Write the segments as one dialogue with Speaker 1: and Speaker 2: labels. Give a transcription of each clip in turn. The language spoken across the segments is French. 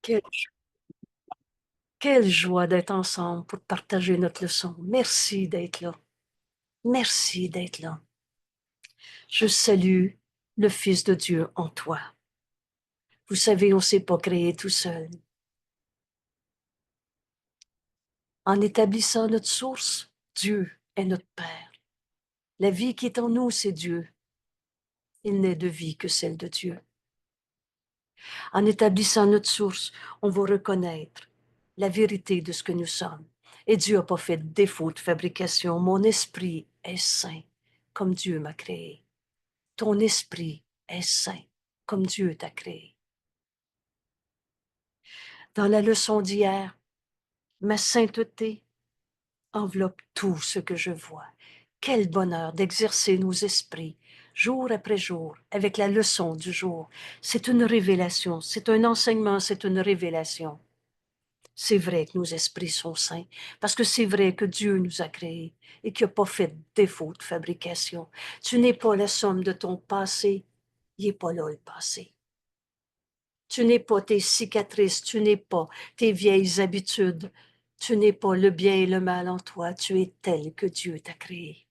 Speaker 1: Quelle, quelle joie d'être ensemble pour partager notre leçon. Merci d'être là. Merci d'être là. Je salue le Fils de Dieu en toi. Vous savez, on ne s'est pas créé tout seul. En établissant notre source, Dieu est notre Père. La vie qui est en nous, c'est Dieu. Il n'est de vie que celle de Dieu. En établissant notre source, on va reconnaître la vérité de ce que nous sommes. Et Dieu n'a pas fait de défaut de fabrication. Mon esprit est saint, comme Dieu m'a créé. Ton esprit est saint, comme Dieu t'a créé. Dans la leçon d'hier, ma sainteté enveloppe tout ce que je vois. Quel bonheur d'exercer nos esprits jour après jour avec la leçon du jour. C'est une révélation, c'est un enseignement, c'est une révélation. C'est vrai que nos esprits sont saints, parce que c'est vrai que Dieu nous a créés et qu'il n'a pas fait de défaut de fabrication. Tu n'es pas la somme de ton passé, il n'est pas là le passé. Tu n'es pas tes cicatrices, tu n'es pas tes vieilles habitudes, tu n'es pas le bien et le mal en toi, tu es tel que Dieu t'a créé.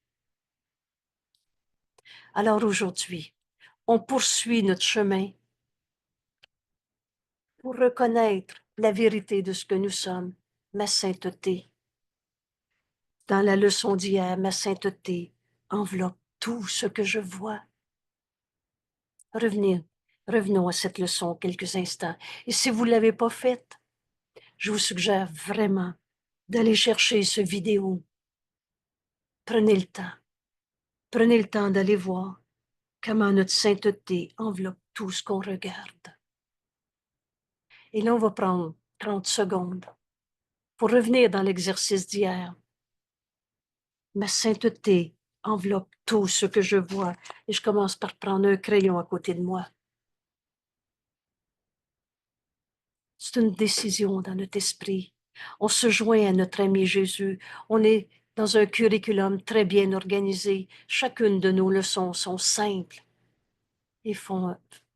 Speaker 1: Alors aujourd'hui, on poursuit notre chemin pour reconnaître la vérité de ce que nous sommes, ma sainteté. Dans la leçon d'hier, ma sainteté enveloppe tout ce que je vois. Revenons à cette leçon quelques instants. Et si vous ne l'avez pas faite, je vous suggère vraiment d'aller chercher ce vidéo. Prenez le temps. Prenez le temps d'aller voir comment notre sainteté enveloppe tout ce qu'on regarde. Et là, on va prendre 30 secondes pour revenir dans l'exercice d'hier. Ma sainteté enveloppe tout ce que je vois. Et je commence par prendre un crayon à côté de moi. C'est une décision dans notre esprit. On se joint à notre ami Jésus. On est dans un curriculum très bien organisé. Chacune de nos leçons sont simples et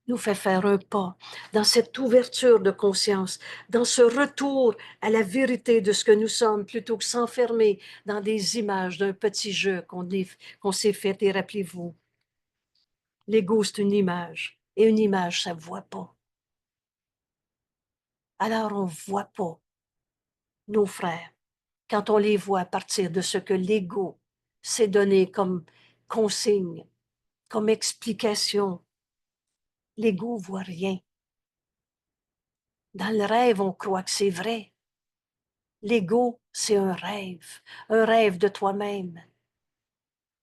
Speaker 1: nous fait faire un pas dans cette ouverture de conscience, dans ce retour à la vérité de ce que nous sommes, plutôt que s'enfermer dans des images d'un petit jeu qu'on s'est fait. Et rappelez-vous, l'ego, c'est une image. Et une image, ça ne voit pas. Alors, on ne voit pas nos frères quand on les voit à partir de ce que l'ego s'est donné comme consigne, comme explication. L'ego ne voit rien. Dans le rêve, on croit que c'est vrai. L'ego, c'est un rêve de toi-même,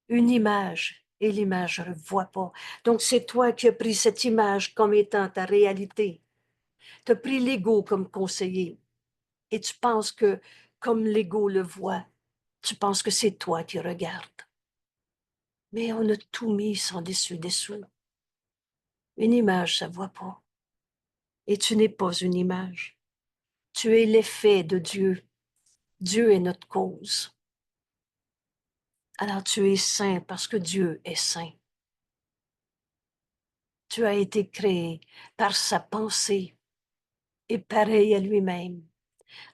Speaker 1: une image, et l'image ne le voit pas. Donc, c'est toi qui as pris cette image comme étant ta réalité. Tu as pris l'ego comme conseiller et tu penses que, comme l'ego le voit, tu penses que c'est toi qui regardes. Mais on a tout mis sans dessus-dessous. Une image, ça ne voit pas. Et tu n'es pas une image. Tu es l'effet de Dieu. Dieu est notre cause. Alors tu es saint parce que Dieu est saint. Tu as été créé par sa pensée et pareil à lui-même.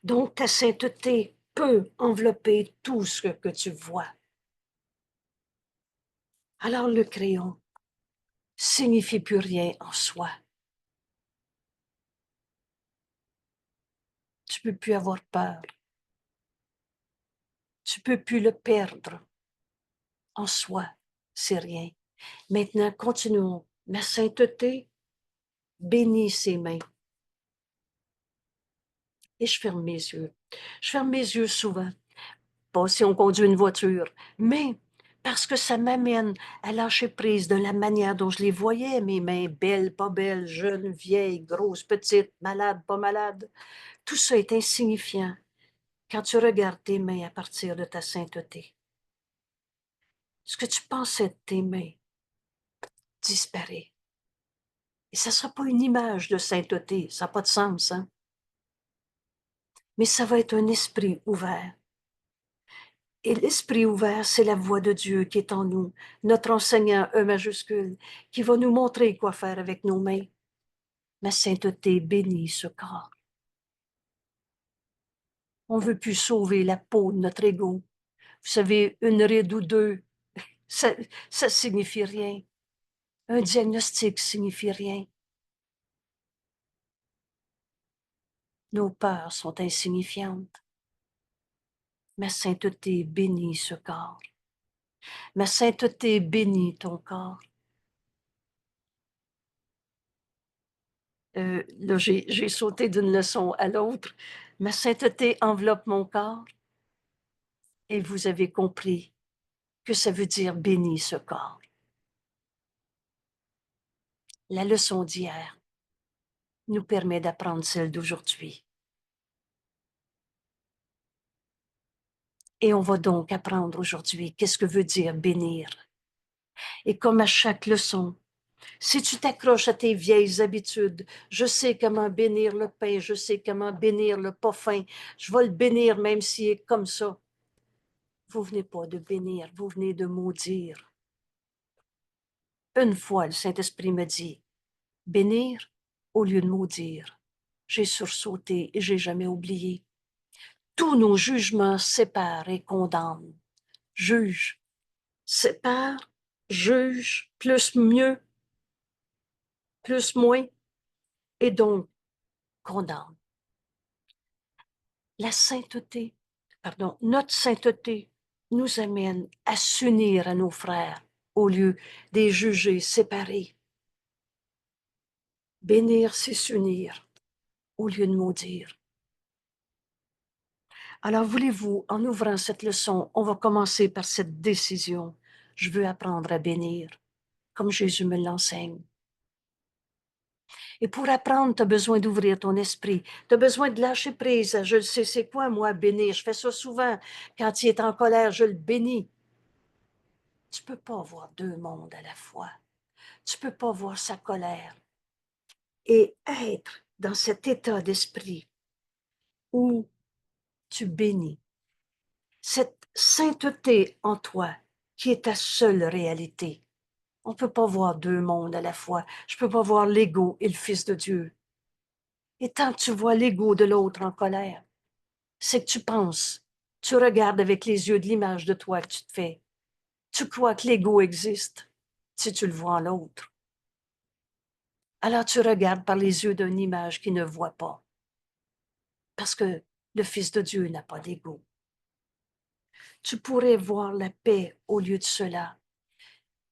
Speaker 1: Donc ta sainteté peut envelopper tout ce que tu vois. Alors le crayon signifie plus rien en soi. Tu peux plus avoir peur. Tu peux plus le perdre. En soi, c'est rien. Maintenant, continuons. Ma sainteté bénit ses mains. Et je ferme mes yeux. Je ferme mes yeux souvent. Pas si on conduit une voiture, mais parce que ça m'amène à lâcher prise de la manière dont je les voyais, mes mains belles, pas belles, jeunes, vieilles, grosses, petites, malades, pas malades. Tout ça est insignifiant quand tu regardes tes mains à partir de ta sainteté. Ce que tu pensais de tes mains disparaît. Et ça ne sera pas une image de sainteté, ça n'a pas de sens, hein? Mais ça va être un esprit ouvert. Et l'esprit ouvert, c'est la voix de Dieu qui est en nous, notre enseignant E majuscule, qui va nous montrer quoi faire avec nos mains. Ma sainteté bénit ce corps. On ne veut plus sauver la peau de notre ego. Vous savez, une ride ou deux, ça signifie rien. Un diagnostic signifie rien. Nos peurs sont insignifiantes. Ma sainteté bénit ce corps. Ma sainteté bénit ton corps. Là, j'ai sauté d'une leçon à l'autre. Ma sainteté enveloppe mon corps. Et vous avez compris que ça veut dire bénit ce corps. La leçon d'hier nous permet d'apprendre celle d'aujourd'hui. Et on va donc apprendre aujourd'hui qu'est-ce que veut dire bénir. Et comme à chaque leçon, si tu t'accroches à tes vieilles habitudes, je sais comment bénir le pain, je sais comment bénir le pas fin, je vais le bénir même s'il est comme ça. Vous venez pas de bénir, vous venez de maudire. Une fois, le Saint-Esprit me dit, bénir au lieu de maudire. J'ai sursauté et j'ai jamais oublié. Tous nos jugements séparent et condamnent. Juge, sépare, juge, plus mieux, plus moins, et donc condamne. La sainteté, pardon, notre sainteté nous amène à s'unir à nos frères au lieu des juger séparés. Bénir, c'est s'unir au lieu de maudire. Alors, voulez-vous, en ouvrant cette leçon, on va commencer par cette décision. Je veux apprendre à bénir, comme Jésus me l'enseigne. Et pour apprendre, tu as besoin d'ouvrir ton esprit. Tu as besoin de lâcher prise. Je le sais, c'est quoi, moi, bénir? Je fais ça souvent. Quand il est en colère, je le bénis. Tu ne peux pas voir deux mondes à la fois. Tu ne peux pas voir sa colère et être dans cet état d'esprit où tu bénis. Cette sainteté en toi qui est ta seule réalité. On ne peut pas voir deux mondes à la fois. Je ne peux pas voir l'ego et le Fils de Dieu. Et tant que tu vois l'ego de l'autre en colère, c'est que tu penses, tu regardes avec les yeux de l'image de toi que tu te fais. Tu crois que l'ego existe si tu le vois en l'autre. Alors tu regardes par les yeux d'une image qui ne voit pas. Parce que le Fils de Dieu n'a pas d'ego. Tu pourrais voir la paix au lieu de cela.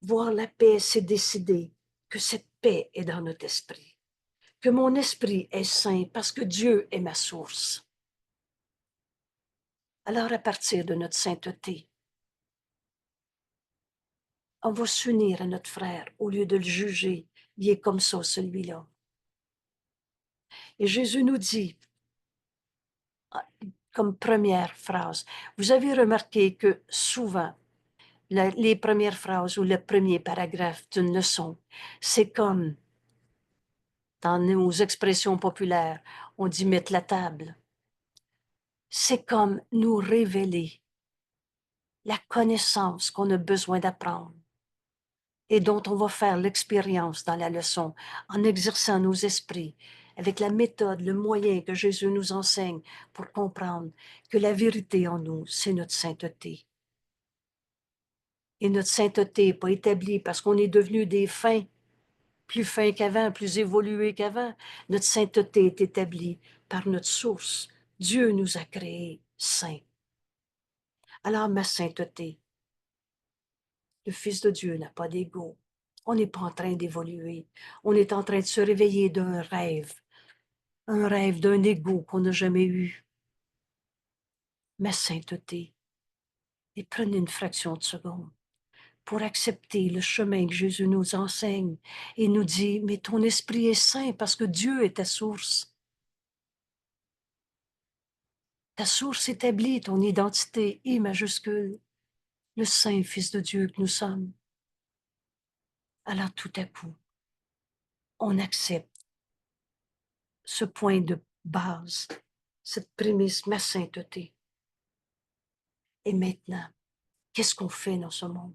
Speaker 1: Voir la paix, c'est décider que cette paix est dans notre esprit. Que mon esprit est saint parce que Dieu est ma source. Alors à partir de notre sainteté, on va s'unir à notre frère au lieu de le juger. Il est comme ça, celui-là. Et Jésus nous dit, comme première phrase, vous avez remarqué que souvent, les premières phrases ou le premier paragraphe d'une leçon, c'est comme dans nos expressions populaires, on dit mettre la table. C'est comme nous révéler la connaissance qu'on a besoin d'apprendre et dont on va faire l'expérience dans la leçon en exerçant nos esprits avec la méthode, le moyen que Jésus nous enseigne pour comprendre que la vérité en nous, c'est notre sainteté. Et notre sainteté n'est pas établie parce qu'on est devenu des fins, plus fins qu'avant, plus évolués qu'avant. Notre sainteté est établie par notre source. Dieu nous a créés saints. Alors ma sainteté, le Fils de Dieu n'a pas d'ego. On n'est pas en train d'évoluer. On est en train de se réveiller d'un rêve. Un rêve d'un ego qu'on n'a jamais eu. Ma sainteté. Et prenez une fraction de seconde pour accepter le chemin que Jésus nous enseigne et nous dit, mais ton esprit est saint parce que Dieu est ta source. Ta source établit ton identité, I majuscule, le saint Fils de Dieu que nous sommes. Alors tout à coup, on accepte ce point de base, cette prémisse, ma sainteté. Et maintenant, qu'est-ce qu'on fait dans ce monde?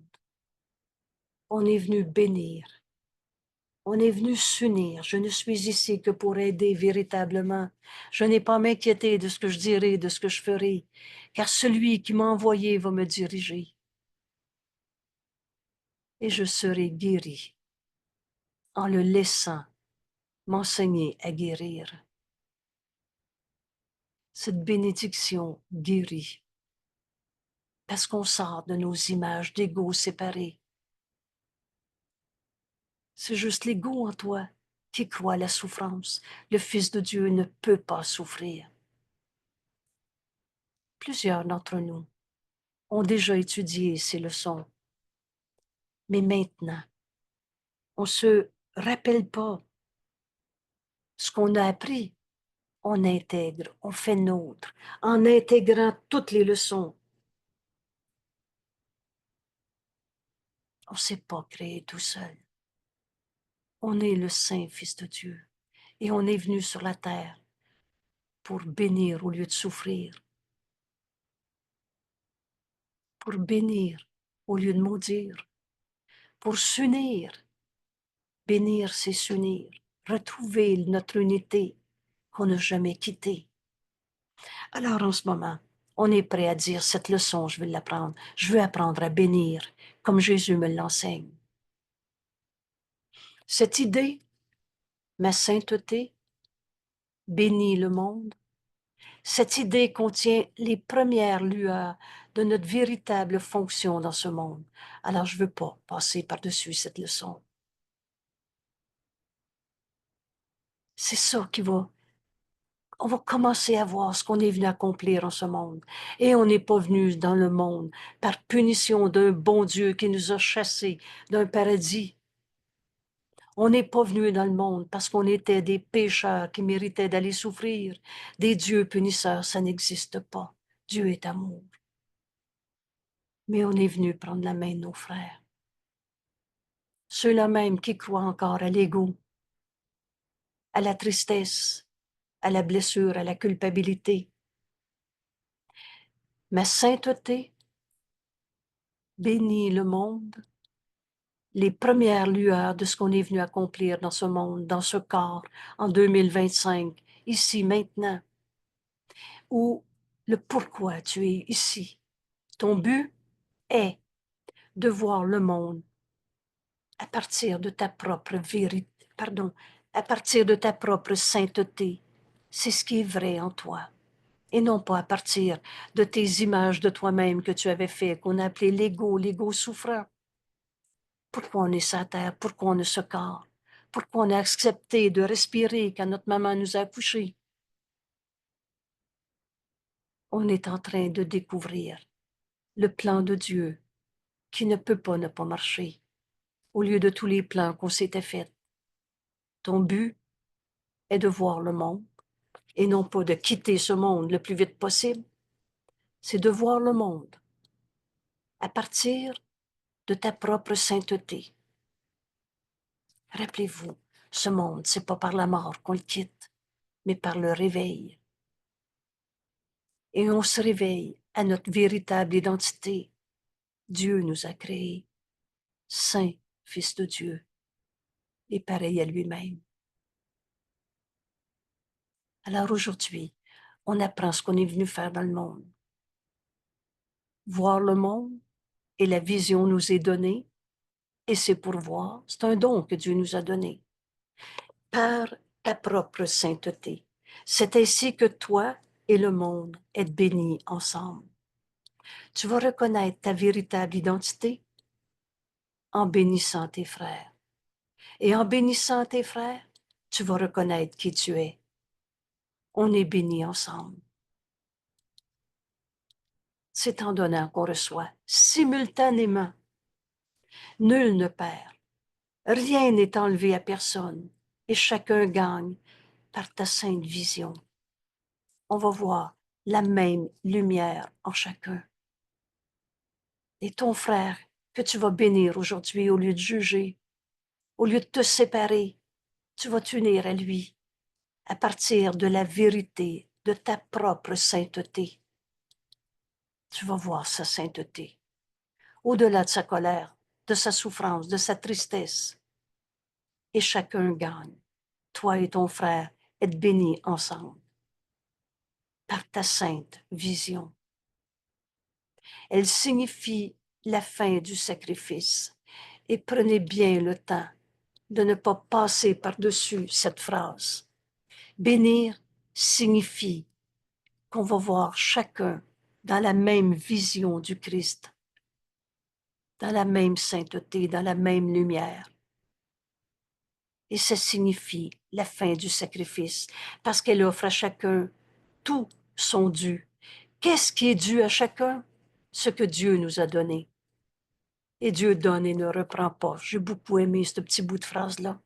Speaker 1: On est venu bénir. On est venu s'unir. Je ne suis ici que pour aider véritablement. Je n'ai pas à m'inquiéter de ce que je dirai, de ce que je ferai, car celui qui m'a envoyé va me diriger. Et je serai guéri en le laissant m'enseigner à guérir. Cette bénédiction guérit parce qu'on sort de nos images d'ego séparés. C'est juste l'ego en toi qui croit à la souffrance. Le Fils de Dieu ne peut pas souffrir. Plusieurs d'entre nous ont déjà étudié ces leçons, mais maintenant, on ne se rappelle pas ce qu'on a appris. On intègre, on fait nôtre, en intégrant toutes les leçons. On ne s'est pas créé tout seul. On est le Saint Fils de Dieu et on est venu sur la terre pour bénir au lieu de souffrir, pour bénir au lieu de maudire, pour s'unir. Bénir, c'est s'unir, retrouver notre unité qu'on n'a jamais quittée. Alors en ce moment, on est prêt à dire cette leçon, je vais l'apprendre. Je veux apprendre à bénir comme Jésus me l'enseigne. Cette idée, ma sainteté, bénit le monde. Cette idée contient les premières lueurs de notre véritable fonction dans ce monde. Alors je ne veux pas passer par-dessus cette leçon. C'est ça qui va. On va commencer à voir ce qu'on est venu accomplir en ce monde. Et on n'est pas venu dans le monde par punition d'un bon Dieu qui nous a chassés d'un paradis. On n'est pas venu dans le monde parce qu'on était des pécheurs qui méritaient d'aller souffrir. Des dieux punisseurs, ça n'existe pas. Dieu est amour. Mais on est venu prendre la main de nos frères. Ceux-là même qui croient encore à l'ego, à la tristesse, à la blessure, à la culpabilité. Ma sainteté bénit le monde, les premières lueurs de ce qu'on est venu accomplir dans ce monde, dans ce corps, en 2025, ici, maintenant, ou le pourquoi tu es ici. Ton but est de voir le monde à partir de ta propre vérité, à partir de ta propre sainteté. C'est ce qui est vrai en toi. Et non pas à partir de tes images de toi-même que tu avais fait, qu'on a appelé l'ego souffrant. Pourquoi on est sur la terre? Pourquoi on a ce corps? Pourquoi on a accepté de respirer quand notre maman nous a accouchés? On est en train de découvrir le plan de Dieu qui ne peut pas ne pas marcher au lieu de tous les plans qu'on s'était faits. Ton but est de voir le monde et non pas de quitter ce monde le plus vite possible. C'est de voir le monde à partir de ta propre sainteté. Rappelez-vous, ce monde, c'est pas par la mort qu'on le quitte, mais par le réveil. Et on se réveille à notre véritable identité. Dieu nous a créés, saint Fils de Dieu, et pareil à lui-même. Alors aujourd'hui, on apprend ce qu'on est venu faire dans le monde. Voir le monde, et la vision nous est donnée, et c'est pour voir, c'est un don que Dieu nous a donné, par ta propre sainteté. C'est ainsi que toi et le monde êtes bénis ensemble. Tu vas reconnaître ta véritable identité en bénissant tes frères. Et en bénissant tes frères, tu vas reconnaître qui tu es. On est bénis ensemble. C'est en donnant qu'on reçoit simultanément. Nul ne perd. Rien n'est enlevé à personne et chacun gagne par ta sainte vision. On va voir la même lumière en chacun. Et ton frère que tu vas bénir aujourd'hui, au lieu de juger, au lieu de te séparer, tu vas t'unir à lui à partir de la vérité de ta propre sainteté. Tu vas voir sa sainteté, au-delà de sa colère, de sa souffrance, de sa tristesse. et chacun gagne. Toi et ton frère êtes bénis ensemble par ta sainte vision. Elle signifie la fin du sacrifice. Et prenez bien le temps de ne pas passer par-dessus cette phrase. Bénir signifie qu'on va voir chacun dans la même vision du Christ, dans la même sainteté, dans la même lumière. Et ça signifie la fin du sacrifice, parce qu'elle offre à chacun tout son dû. Qu'est-ce qui est dû à chacun? Ce que Dieu nous a donné. Et Dieu donne et ne reprend pas. J'ai beaucoup aimé ce petit bout de phrase-là.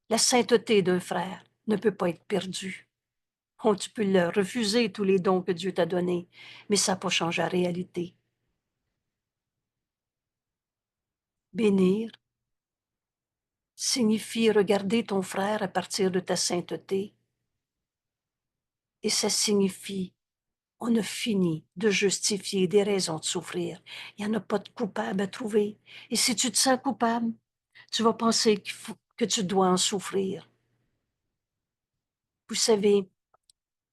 Speaker 1: La sainteté d'un frère ne peut pas être perdue. Oh, tu peux leur refuser tous les dons que Dieu t'a donnés, mais ça n'a pas changé la réalité. Bénir signifie regarder ton frère à partir de ta sainteté. Et ça signifie, on a fini de justifier des raisons de souffrir. Il n'y en a pas de coupable à trouver. Et si tu te sens coupable, tu vas penser que tu dois en souffrir. Vous savez,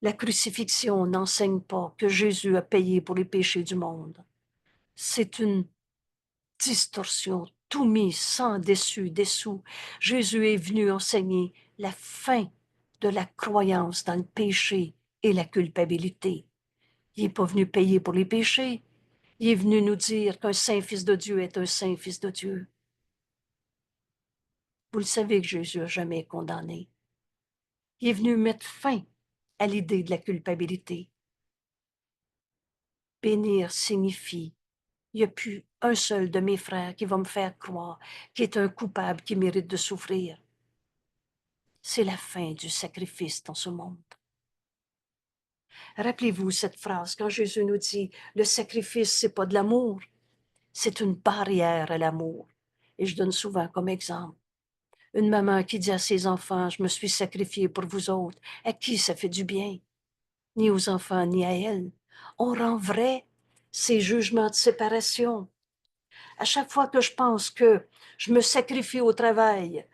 Speaker 1: la crucifixion n'enseigne pas que Jésus a payé pour les péchés du monde. C'est une distorsion, tout mis, sans dessus, dessous. Jésus est venu enseigner la fin de la croyance dans le péché et la culpabilité. Il n'est pas venu payer pour les péchés. Il est venu nous dire qu'un saint fils de Dieu est un saint fils de Dieu. Vous le savez que Jésus n'a jamais condamné. Il est venu mettre fin à l'idée de la culpabilité. Bénir signifie, il n'y a plus un seul de mes frères qui va me faire croire qu'il est un coupable qui mérite de souffrir. C'est la fin du sacrifice dans ce monde. Rappelez-vous cette phrase quand Jésus nous dit « Le sacrifice, c'est pas de l'amour, c'est une barrière à l'amour. » Et je donne souvent comme exemple une maman qui dit à ses enfants « Je me suis sacrifiée pour vous autres. » À qui ça fait du bien? Ni aux enfants, ni à elle. On rend vrai ces jugements de séparation. À chaque fois que je pense que je me sacrifie au travail,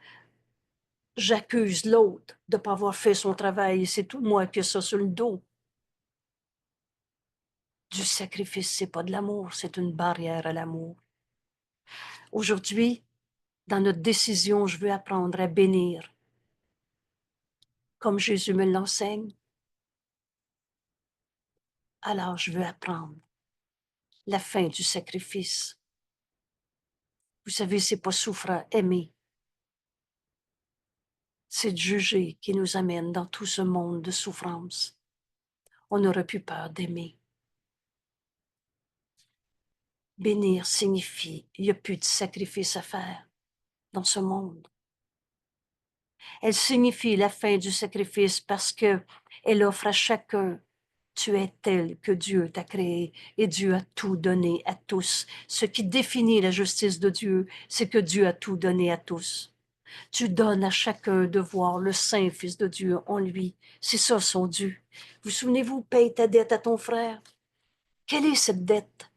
Speaker 1: j'accuse l'autre de ne pas avoir fait son travail et c'est tout moi qui ai ça sur le dos. Du sacrifice, c'est pas de l'amour, c'est une barrière à l'amour. Aujourd'hui, dans notre décision, je veux apprendre à bénir, comme Jésus me l'enseigne. Alors, je veux apprendre la fin du sacrifice. Vous savez, c'est pas souffrant, aimer. C'est de juger qui nous amène dans tout ce monde de souffrance. On n'aurait plus peur d'aimer. Bénir signifie il n'y a plus de sacrifice à faire dans ce monde. Elle signifie la fin du sacrifice parce qu'elle offre à chacun tu es tel que Dieu t'a créé et Dieu a tout donné à tous. Ce qui définit la justice de Dieu, c'est que Dieu a tout donné à tous. Tu donnes à chacun de voir le Saint Fils de Dieu en lui. C'est ça son dû. Vous souvenez-vous, paye ta dette à ton frère. Quelle est cette dette?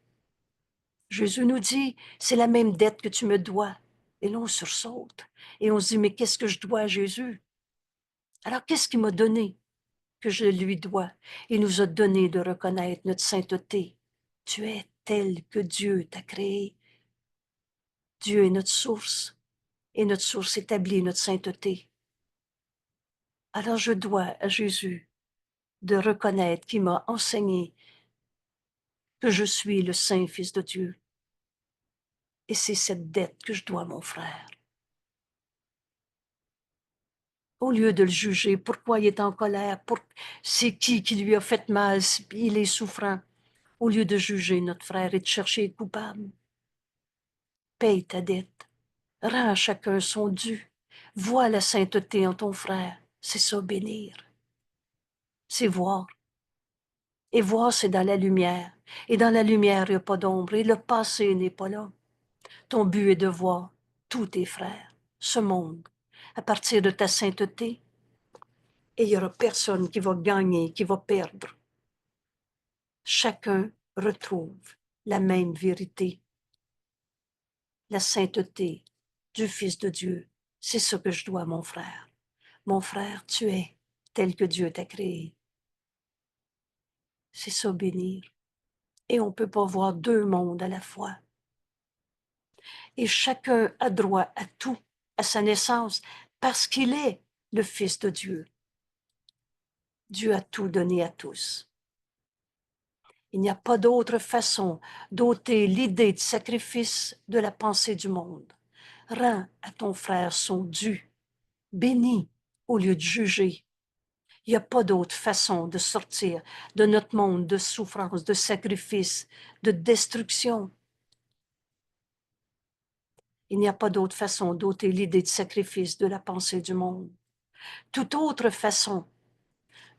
Speaker 1: Jésus nous dit, c'est la même dette que tu me dois. Et là, on sursaute. Et on se dit, mais qu'est-ce que je dois à Jésus? Alors, qu'est-ce qu'il m'a donné que je lui dois? Il nous a donné de reconnaître notre sainteté. Tu es tel que Dieu t'a créé. Dieu est notre source, et notre source établit notre sainteté. Alors, je dois à Jésus de reconnaître qu'il m'a enseigné que je suis le Saint Fils de Dieu. Et c'est cette dette que je dois à mon frère. Au lieu de le juger, pourquoi il est en colère, c'est qui lui a fait mal, il est souffrant. Au lieu de juger notre frère et de chercher le coupable, paye ta dette, rends à chacun son dû, vois la sainteté en ton frère, c'est ça bénir, c'est voir. Et voir, c'est dans la lumière. Et dans la lumière, il n'y a pas d'ombre. Et le passé n'est pas là. Ton but est de voir tous tes frères, ce monde, à partir de ta sainteté. Et il n'y aura personne qui va gagner, qui va perdre. Chacun retrouve la même vérité, la sainteté du Fils de Dieu C'est ce que je dois à mon frère. Mon frère, tu es tel que Dieu t'a créé. C'est ça, bénir. Et on ne peut pas voir deux mondes à la fois. Et chacun a droit à tout, à sa naissance, parce qu'il est le Fils de Dieu. Dieu a tout donné à tous. Il n'y a pas d'autre façon d'ôter l'idée de sacrifice de la pensée du monde. Rends à ton frère son dû, bénis au lieu de juger. Il n'y a pas d'autre façon de sortir de notre monde de souffrance, de sacrifice, de destruction. Il n'y a pas d'autre façon d'ôter l'idée de sacrifice de la pensée du monde. Toute autre façon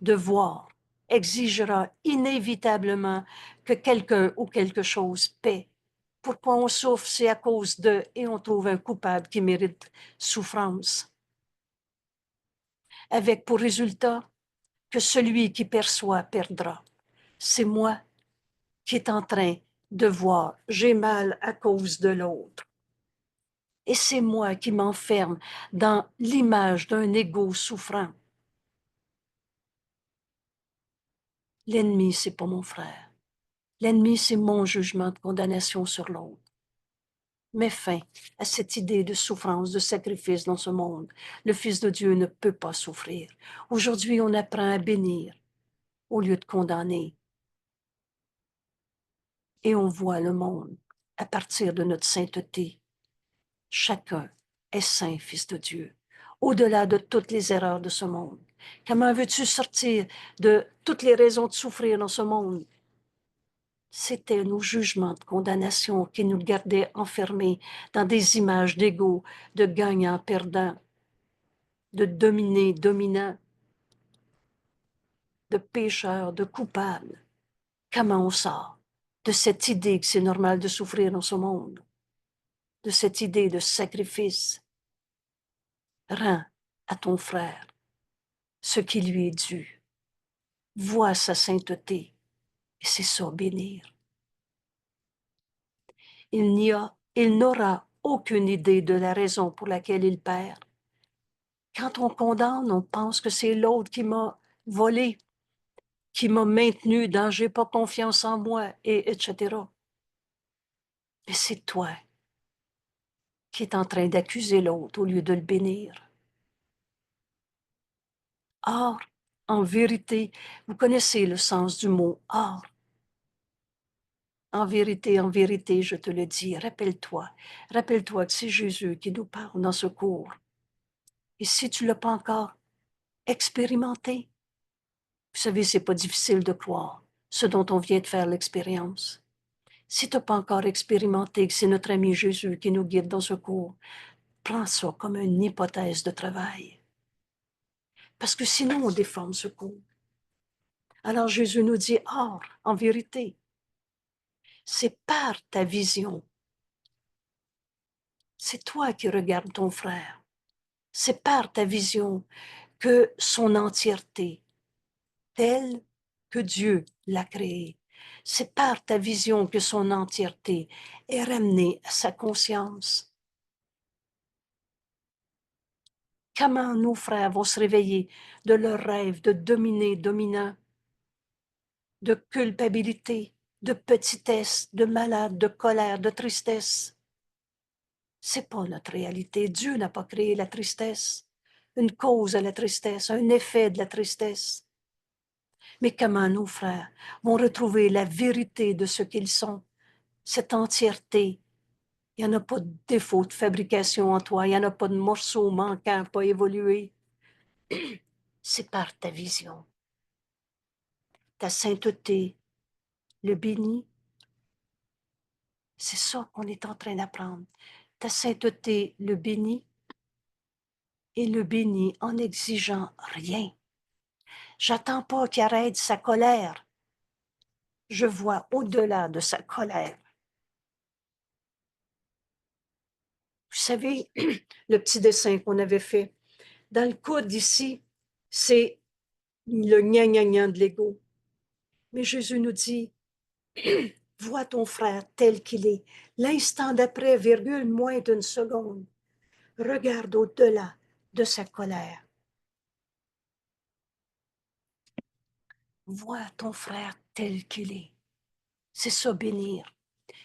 Speaker 1: de voir exigera inévitablement que quelqu'un ou quelque chose paie. Pourquoi on souffre, c'est à cause de, et on trouve un coupable qui mérite souffrance. Avec pour résultat que celui qui perçoit perdra. C'est moi qui est en train de voir, j'ai mal à cause de l'autre. Et c'est moi qui m'enferme dans l'image d'un égo souffrant. L'ennemi, c'est pas mon frère. L'ennemi, c'est mon jugement de condamnation sur l'autre. Mets fin à cette idée de souffrance, de sacrifice dans ce monde. Le Fils de Dieu ne peut pas souffrir. Aujourd'hui, on apprend à bénir au lieu de condamner. Et on voit le monde à partir de notre sainteté. Chacun est saint, Fils de Dieu, au-delà de toutes les erreurs de ce monde. Comment veux-tu sortir de toutes les raisons de souffrir dans ce monde? C'était nos jugements de condamnation qui nous gardaient enfermés dans des images d'ego, de gagnant-perdant, de dominé-dominant, de pécheur, de coupable. Comment on sort de cette idée que c'est normal de souffrir dans ce monde, de cette idée de sacrifice? Rends à ton frère ce qui lui est dû. Vois sa sainteté, et c'est ça, bénir. Il n'aura aucune idée de la raison pour laquelle il perd. Quand on condamne, on pense que c'est l'autre qui m'a volé, qui m'a maintenu dans j'ai pas confiance en moi, et etc. Mais c'est toi qui es en train d'accuser l'autre au lieu de le bénir. Or, en vérité, vous connaissez le sens du mot or. En vérité, je te le dis, rappelle-toi que c'est Jésus qui nous parle dans ce cours. Et si tu ne l'as pas encore expérimenté, vous savez, c'est pas difficile de croire ce dont on vient de faire l'expérience. Si tu n'as pas encore expérimenté que c'est notre ami Jésus qui nous guide dans ce cours, prends ça comme une hypothèse de travail. Parce que sinon, on déforme ce cours. Alors Jésus nous dit, or, en vérité, c'est par ta vision. C'est toi qui regardes ton frère. C'est par ta vision que son entièreté, telle que Dieu l'a créée, c'est par ta vision que son entièreté est ramenée à sa conscience. Comment nos frères vont se réveiller de leur rêve de dominer, dominant, de culpabilité, de petitesse, de malade, de colère, de tristesse? C'est pas notre réalité. Dieu n'a pas créé la tristesse, une cause à la tristesse, un effet de la tristesse. Mais comment nos frères vont retrouver la vérité de ce qu'ils sont, cette entièreté? Il n'y en a pas de défaut de fabrication en toi, il n'y en a pas de morceaux manquants, pas évolués. C'est par ta vision, ta sainteté, le béni. C'est ça qu'on est en train d'apprendre. Ta sainteté, le béni, et le béni en n'exigeant rien. J'attends pas qu'il arrête sa colère. Je vois au-delà de sa colère. Vous savez, le petit dessin qu'on avait fait, dans le coude ici, c'est le gna-gna-gna de l'ego. Mais Jésus nous dit, vois ton frère tel qu'il est. L'instant d'après, virgule, moins d'une seconde. Regarde au-delà de sa colère. Vois ton frère tel qu'il est. C'est ça, bénir.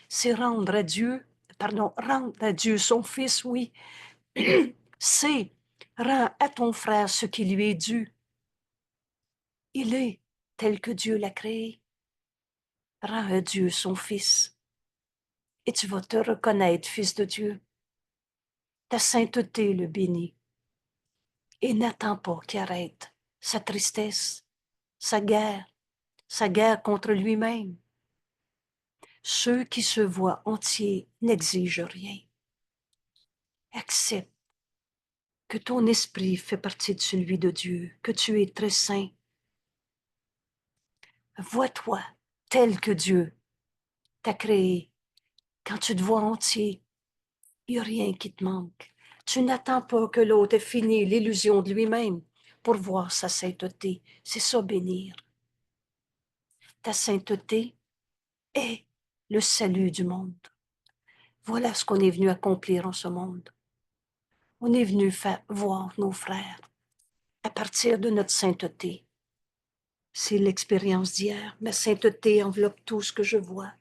Speaker 1: C'est rendre à Dieu, rendre à Dieu son Fils, oui. C'est rends à ton frère ce qui lui est dû. Il est tel que Dieu l'a créé. Rends à Dieu son Fils. Et tu vas te reconnaître, Fils de Dieu. Ta sainteté le bénit. Et n'attends pas qu'il arrête sa tristesse, sa guerre contre lui-même. Ceux qui se voient entiers n'exigent rien. Accepte que ton esprit fait partie de celui de Dieu, que tu es très saint. Vois-toi tel que Dieu t'a créé. Quand tu te vois entier, il n'y a rien qui te manque. Tu n'attends pas que l'autre ait fini l'illusion de lui-même pour voir sa sainteté. C'est ça, bénir. Ta sainteté est le salut du monde. Voilà ce qu'on est venu accomplir en ce monde. On est venu faire voir nos frères à partir de notre sainteté. C'est l'expérience d'hier. Ma sainteté enveloppe tout ce que je vois.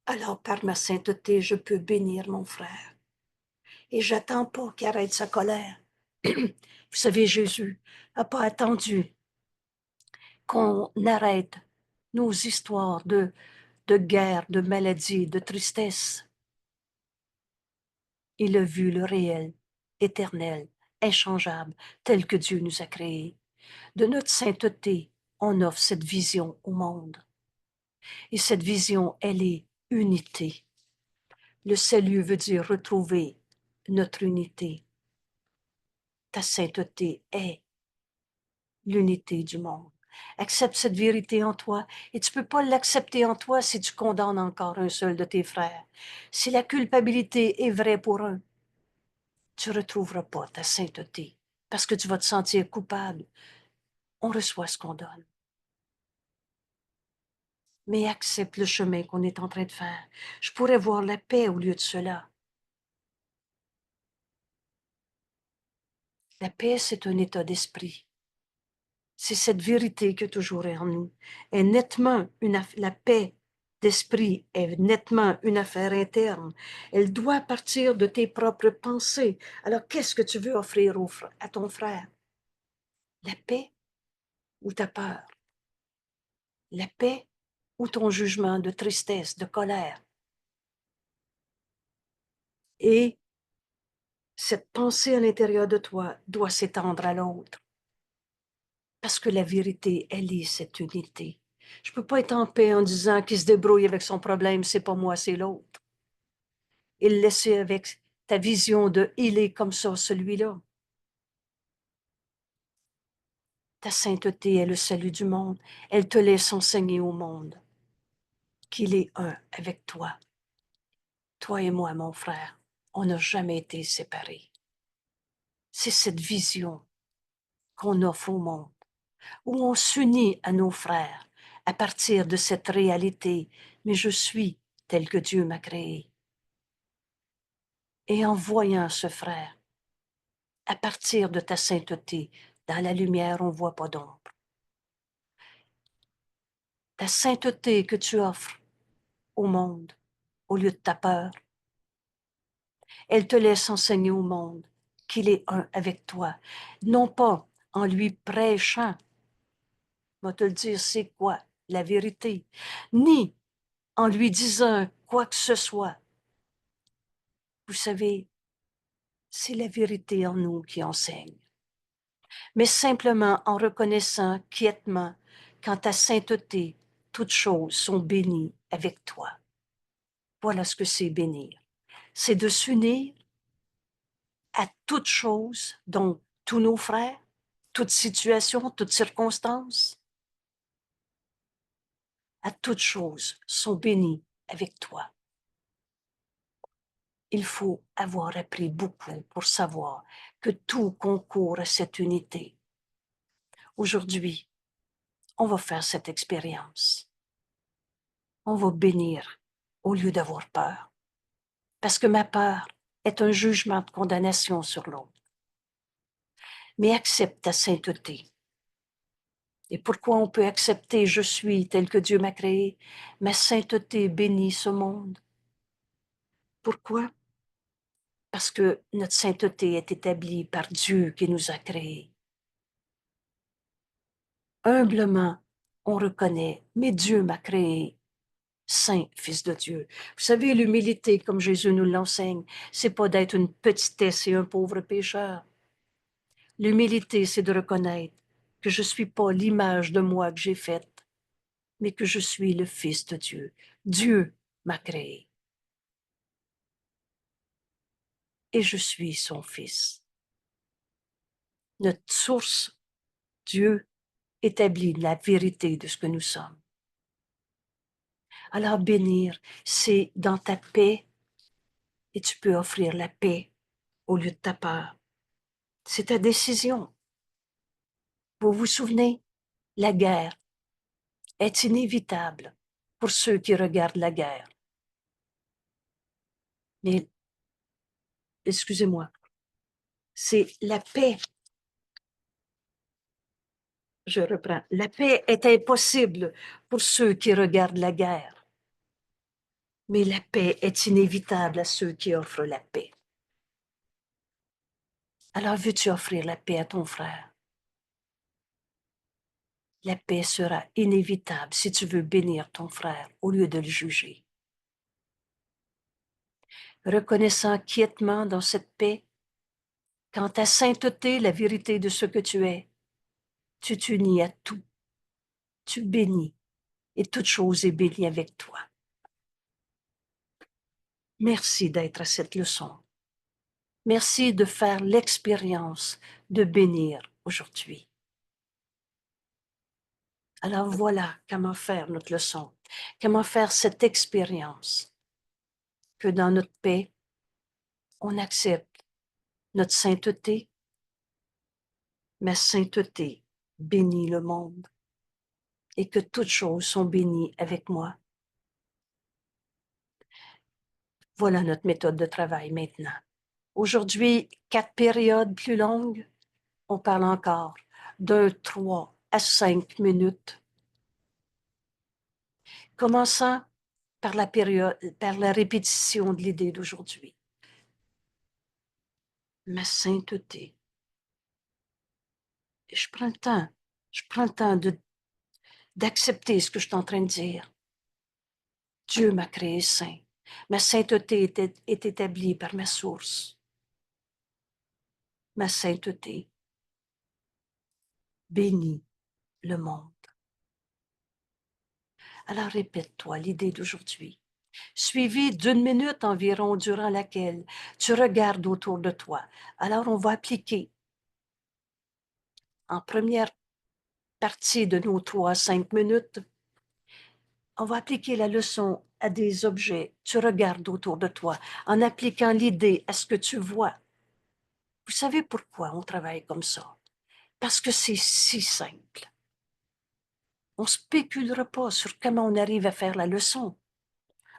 Speaker 1: Alors, par ma sainteté, je peux bénir mon frère. Et j'attends pas qu'il arrête sa colère. Vous savez, Jésus n'a pas attendu qu'on arrête nos histoires de guerre, de maladie, de tristesse. Il a vu le réel, éternel, inchangeable, tel que Dieu nous a créés. De notre sainteté, on offre cette vision au monde. Et cette vision, elle est unité. Le salut veut dire retrouver notre unité. Ta sainteté est l'unité du monde. Accepte cette vérité en toi et tu ne peux pas l'accepter en toi si tu condamnes encore un seul de tes frères. Si la culpabilité est vraie pour un, tu ne retrouveras pas ta sainteté parce que tu vas te sentir coupable. On reçoit ce qu'on donne. Mais accepte le chemin qu'on est en train de faire. Je pourrais voir la paix au lieu de cela. La paix, c'est un état d'esprit. C'est cette vérité que toujours est en nous. Et nettement, la paix d'esprit est nettement une affaire interne. Elle doit partir de tes propres pensées. Alors, qu'est-ce que tu veux offrir à ton frère? La paix ou ta peur? La paix ou ton jugement de tristesse, de colère? Et cette pensée à l'intérieur de toi doit s'étendre à l'autre. Parce que la vérité, elle est cette unité. Je ne peux pas être en paix en disant qu'il se débrouille avec son problème, c'est pas moi, c'est l'autre. Et le laisser avec ta vision de il est comme ça, celui-là. Ta sainteté est le salut du monde. Elle te laisse enseigner au monde qu'il est un avec toi. Toi et moi, mon frère, on n'a jamais été séparés. C'est cette vision qu'on offre au monde, où on s'unit à nos frères à partir de cette réalité. Mais je suis tel que Dieu m'a créé. Et en voyant ce frère, à partir de ta sainteté, dans la lumière, on ne voit pas d'ombre. Ta sainteté que tu offres au monde, au lieu de ta peur, elle te laisse enseigner au monde qu'il est un avec toi, non pas en lui prêchant, va te le dire c'est quoi la vérité, ni en lui disant quoi que ce soit. Vous savez, c'est la vérité en nous qui enseigne, mais simplement en reconnaissant quiètement qu'en ta sainteté, toutes choses sont bénies avec toi. Voilà ce que c'est bénir. C'est de s'unir à toutes choses, donc tous nos frères, toute situation, toute circonstance, à toutes choses sont bénies avec toi. Il faut avoir appris beaucoup pour savoir que tout concourt à cette unité. Aujourd'hui, on va faire cette expérience. On va bénir au lieu d'avoir peur. Parce que ma peur est un jugement de condamnation sur l'autre. Mais accepte ta sainteté. Et pourquoi on peut accepter « je suis tel que Dieu m'a créé », ma sainteté bénit ce monde. Pourquoi? Parce que notre sainteté est établie par Dieu qui nous a créés. Humblement, on reconnaît, mais Dieu m'a créé saint, fils de Dieu. Vous savez, l'humilité, comme Jésus nous l'enseigne, c'est pas d'être une petitesse et un pauvre pécheur. L'humilité, c'est de reconnaître que je suis pas l'image de moi que j'ai faite, mais que je suis le fils de Dieu. Dieu m'a créé. Et je suis son fils. Notre source, Dieu, établit la vérité de ce que nous sommes. Alors bénir, c'est dans ta paix, et tu peux offrir la paix au lieu de ta peur. C'est ta décision. Vous vous souvenez, la guerre est inévitable pour ceux qui regardent la guerre. Mais, excusez-moi, c'est la paix. Je reprends. La paix est impossible pour ceux qui regardent la guerre. Mais la paix est inévitable à ceux qui offrent la paix. Alors veux-tu offrir la paix à ton frère? La paix sera inévitable si tu veux bénir ton frère au lieu de le juger. Reconnaissant quiètement dans cette paix, quand ta sainteté, la vérité de ce que tu es, tu t'unis à tout, tu bénis, et toute chose est bénie avec toi. Merci d'être à cette leçon. Merci de faire l'expérience de bénir aujourd'hui. Alors voilà comment faire notre leçon, comment faire cette expérience que dans notre paix, on accepte notre sainteté. Ma sainteté bénit le monde et que toutes choses sont bénies avec moi. Voilà notre méthode de travail maintenant. Aujourd'hui, 4 périodes plus longues, on parle encore de 3 à 5 minutes. Commençant par la répétition de l'idée d'aujourd'hui. Ma sainteté. Et je prends le temps d'accepter ce que je suis en train de dire. Dieu m'a créé saint. Ma sainteté est établie par ma source. Ma sainteté bénit le monde. Alors répète-toi l'idée d'aujourd'hui, suivie d'1 minute environ durant laquelle tu regardes autour de toi. Alors on va appliquer en première partie de nos 3 à 5 minutes, on va appliquer la leçon à des objets. Tu regardes autour de toi en appliquant l'idée à ce que tu vois. Vous savez pourquoi on travaille comme ça? Parce que c'est si simple. On ne spéculera pas sur comment on arrive à faire la leçon.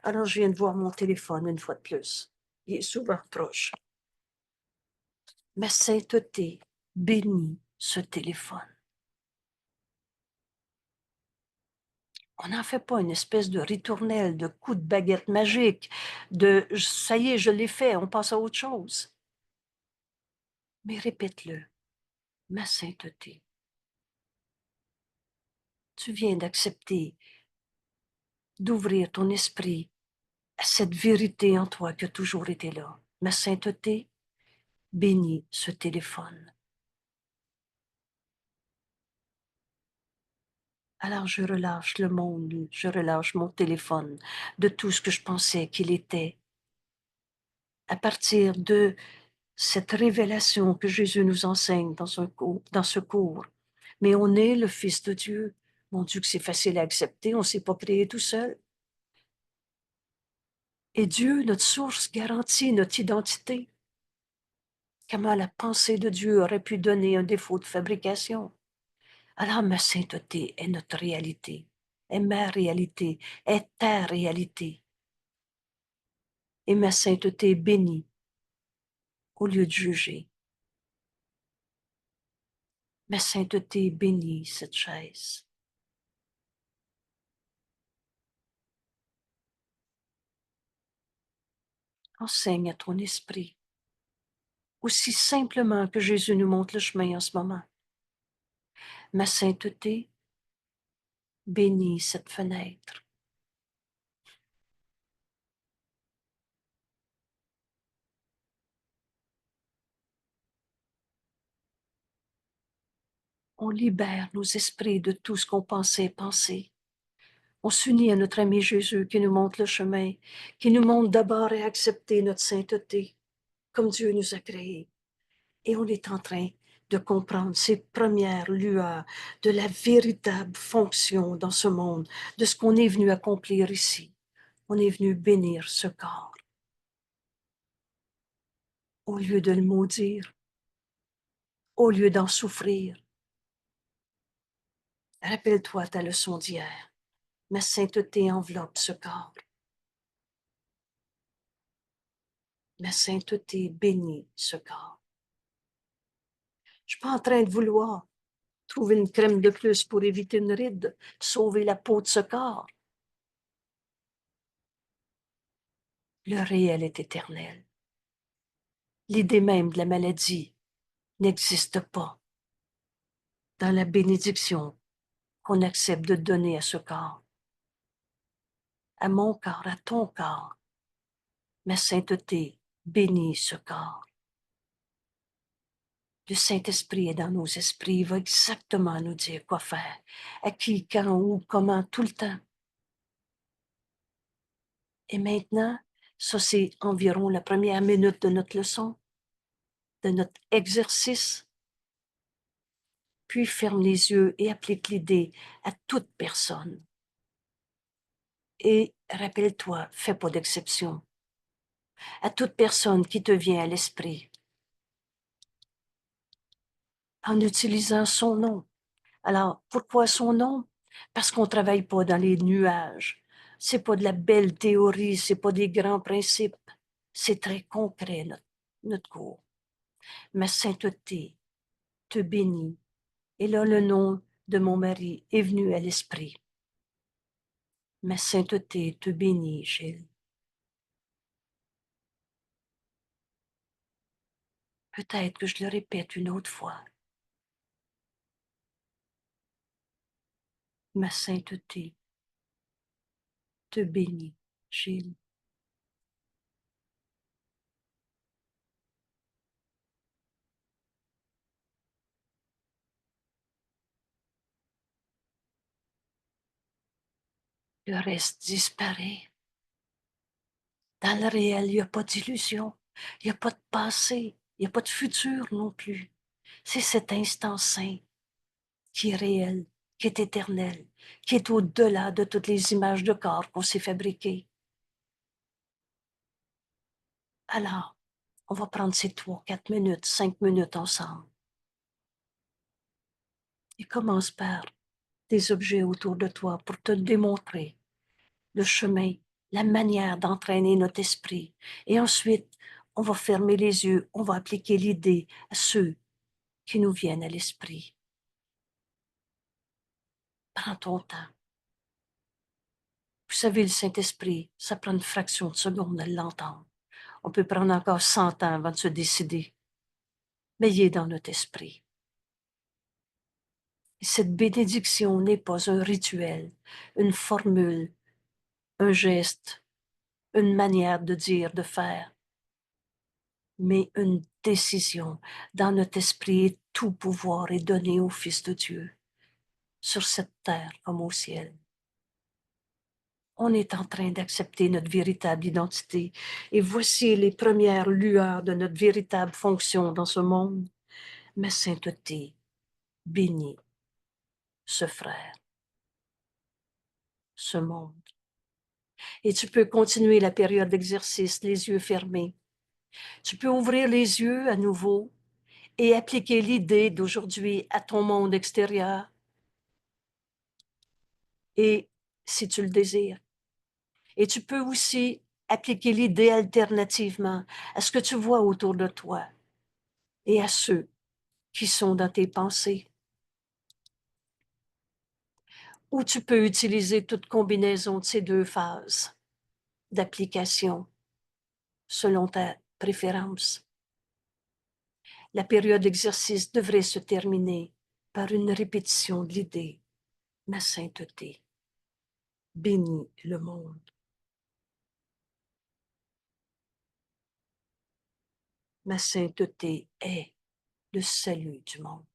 Speaker 1: Alors, je viens de voir mon téléphone une fois de plus. Il est souvent proche. Ma sainteté bénit ce téléphone. On n'en fait pas une espèce de ritournelle, de coup de baguette magique, de « ça y est, je l'ai fait, on passe à autre chose ». Mais répète-le, ma sainteté. Tu viens d'accepter, d'ouvrir ton esprit à cette vérité en toi qui a toujours été là. Ma sainteté bénit ce téléphone. Alors je relâche le monde, je relâche mon téléphone de tout ce que je pensais qu'il était. À partir de cette révélation que Jésus nous enseigne dans ce cours. Mais on est le Fils de Dieu. Mon Dieu, que c'est facile à accepter, on ne s'est pas créé tout seul. Et Dieu, notre source, garantit notre identité. Comment la pensée de Dieu aurait pu donner un défaut de fabrication? Alors ma sainteté est notre réalité, est ma réalité, est ta réalité. Et ma sainteté bénit au lieu de juger. Ma sainteté bénit cette chaise. Enseigne à ton esprit, aussi simplement que Jésus nous montre le chemin en ce moment. Ma sainteté bénit cette fenêtre. On libère nos esprits de tout ce qu'on pensait penser. On s'unit à notre ami Jésus qui nous montre le chemin, qui nous montre d'abord à accepter notre sainteté, comme Dieu nous a créés. Et on est en train de comprendre ces premières lueurs de la véritable fonction dans ce monde, de ce qu'on est venu accomplir ici. On est venu bénir ce corps. Au lieu de le maudire, au lieu d'en souffrir. Rappelle-toi ta leçon d'hier. Ma sainteté enveloppe ce corps. Ma sainteté bénit ce corps. Je ne suis pas en train de vouloir trouver une crème de plus pour éviter une ride, sauver la peau de ce corps. Le réel est éternel. L'idée même de la maladie n'existe pas dans la bénédiction qu'on accepte de donner à ce corps, à mon corps, à ton corps. Ma sainteté bénit ce corps. Le Saint-Esprit est dans nos esprits, il va exactement nous dire quoi faire, à qui, quand, où, comment, tout le temps. Et maintenant, ça c'est environ la première minute de notre leçon, de notre exercice. Puis ferme les yeux et applique l'idée à toute personne. Et rappelle-toi, fais pas d'exception. À toute personne qui te vient à l'esprit, en utilisant son nom. Alors, pourquoi son nom? Parce qu'on ne travaille pas dans les nuages. C'est pas de la belle théorie, c'est pas des grands principes. C'est très concret, notre cours. Ma sainteté te bénit. Et là, le nom de mon mari est venu à l'esprit. Ma sainteté te bénit, Gilles. Peut-être que je le répète une autre fois. Ma sainteté te bénit, Gilles. Le reste disparaît. Dans le réel, il n'y a pas d'illusion, il n'y a pas de passé, il n'y a pas de futur non plus. C'est cet instant saint qui est réel, qui est éternel, qui est au-delà de toutes les images de corps qu'on s'est fabriquées. Alors, on va prendre ces 3, 4 minutes, 5 minutes ensemble. Et commence par des objets autour de toi pour te démontrer le chemin, la manière d'entraîner notre esprit. Et ensuite, on va fermer les yeux, on va appliquer l'idée à ceux qui nous viennent à l'esprit. Prends ton temps. Vous savez, le Saint-Esprit, ça prend une fraction de seconde à l'entendre. On peut prendre encore 100 ans avant de se décider. Mais il est dans notre esprit. Et cette bénédiction n'est pas un rituel, une formule, un geste, une manière de dire, de faire, mais une décision. Dans notre esprit, tout pouvoir est donné au Fils de Dieu, sur cette terre comme au ciel. On est en train d'accepter notre véritable identité. Et voici les premières lueurs de notre véritable fonction dans ce monde. Ma sainteté bénit ce frère, ce monde. Et tu peux continuer la période d'exercice, les yeux fermés. Tu peux ouvrir les yeux à nouveau et appliquer l'idée d'aujourd'hui à ton monde extérieur. Et si tu le désires. Et tu peux aussi appliquer l'idée alternativement à ce que tu vois autour de toi et à ceux qui sont dans tes pensées. Ou tu peux utiliser toute combinaison de ces deux phases d'application selon ta préférence. La période d'exercice devrait se terminer par une répétition de l'idée « Ma sainteté bénit le monde ». Ma sainteté est le salut du monde.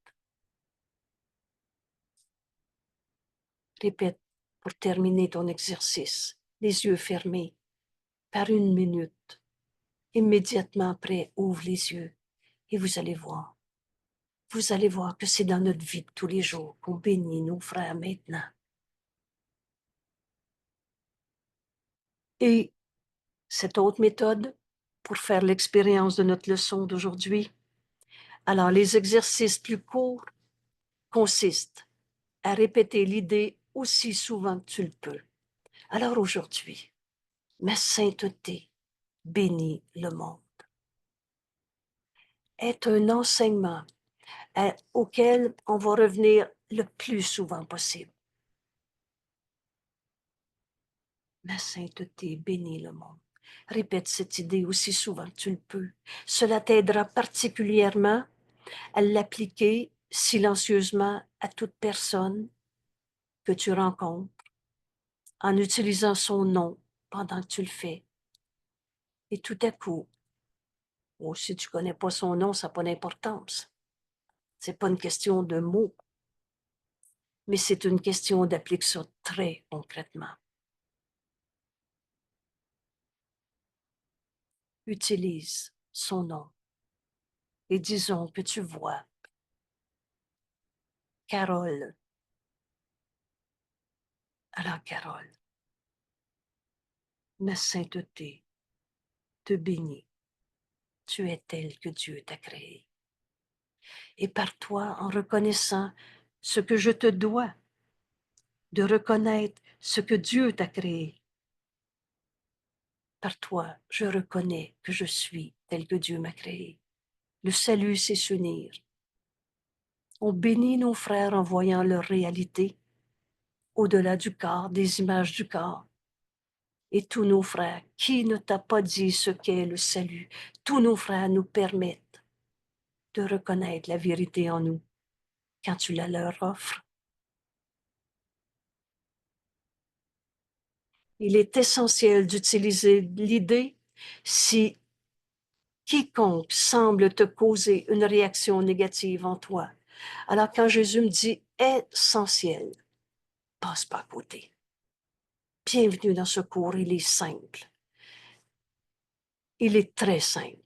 Speaker 1: Répète pour terminer ton exercice, les yeux fermés, par 1 minute. Immédiatement après, ouvre les yeux et vous allez voir. Vous allez voir que c'est dans notre vie de tous les jours qu'on bénit nos frères maintenant. Et cette autre méthode pour faire l'expérience de notre leçon d'aujourd'hui, alors les exercices plus courts consistent à répéter l'idée aussi souvent que tu le peux. Alors aujourd'hui, ma sainteté bénit le monde est un enseignement auquel on va revenir le plus souvent possible. Ma sainteté bénit le monde. Répète cette idée aussi souvent que tu le peux. Cela t'aidera particulièrement à l'appliquer silencieusement à toute personne que tu rencontres en utilisant son nom pendant que tu le fais. Et tout à coup, ou si tu ne connais pas son nom, ça n'a pas d'importance. Ce n'est pas une question de mots, mais c'est une question d'appliquer ça très concrètement. Utilise son nom et disons que tu vois Carole. Alors Carole, ma sainteté te bénit. Tu es telle que Dieu t'a créée. Et par toi, en reconnaissant ce que je te dois, de reconnaître ce que Dieu t'a créé, par toi, je reconnais que je suis tel que Dieu m'a créé. Le salut, c'est s'unir. On bénit nos frères en voyant leur réalité, au-delà du corps, des images du corps. Et tous nos frères, qui ne t'a pas dit ce qu'est le salut, tous nos frères nous permettent de reconnaître la vérité en nous quand tu la leur offres. Il est essentiel d'utiliser l'idée si quiconque semble te causer une réaction négative en toi. Alors quand Jésus me dit essentiel, passe pas à côté. Bienvenue dans ce cours, il est simple. Il est très simple.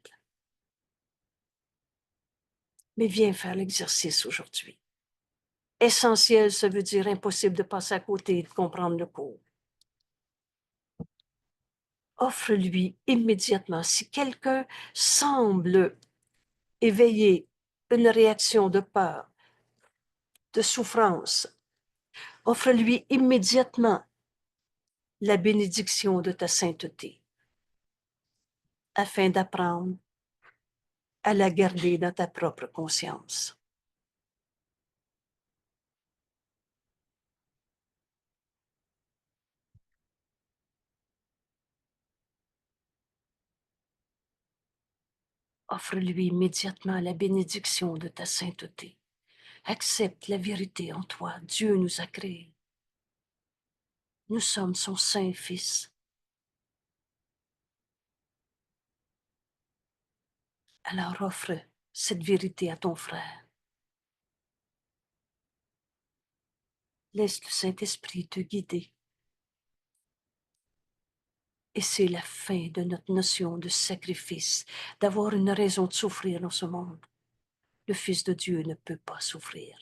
Speaker 1: Mais viens faire l'exercice aujourd'hui. Essentiel, ça veut dire impossible de passer à côté et de comprendre le cours. Offre-lui immédiatement. Si quelqu'un semble éveiller une réaction de peur, de souffrance, offre-lui immédiatement la bénédiction de ta sainteté, afin d'apprendre à la garder dans ta propre conscience. Offre-lui immédiatement la bénédiction de ta sainteté. Accepte la vérité en toi. Dieu nous a créés. Nous sommes son saint Fils. Alors offre cette vérité à ton frère. Laisse le Saint-Esprit te guider. Et c'est la fin de notre notion de sacrifice, d'avoir une raison de souffrir dans ce monde. Le Fils de Dieu ne peut pas souffrir.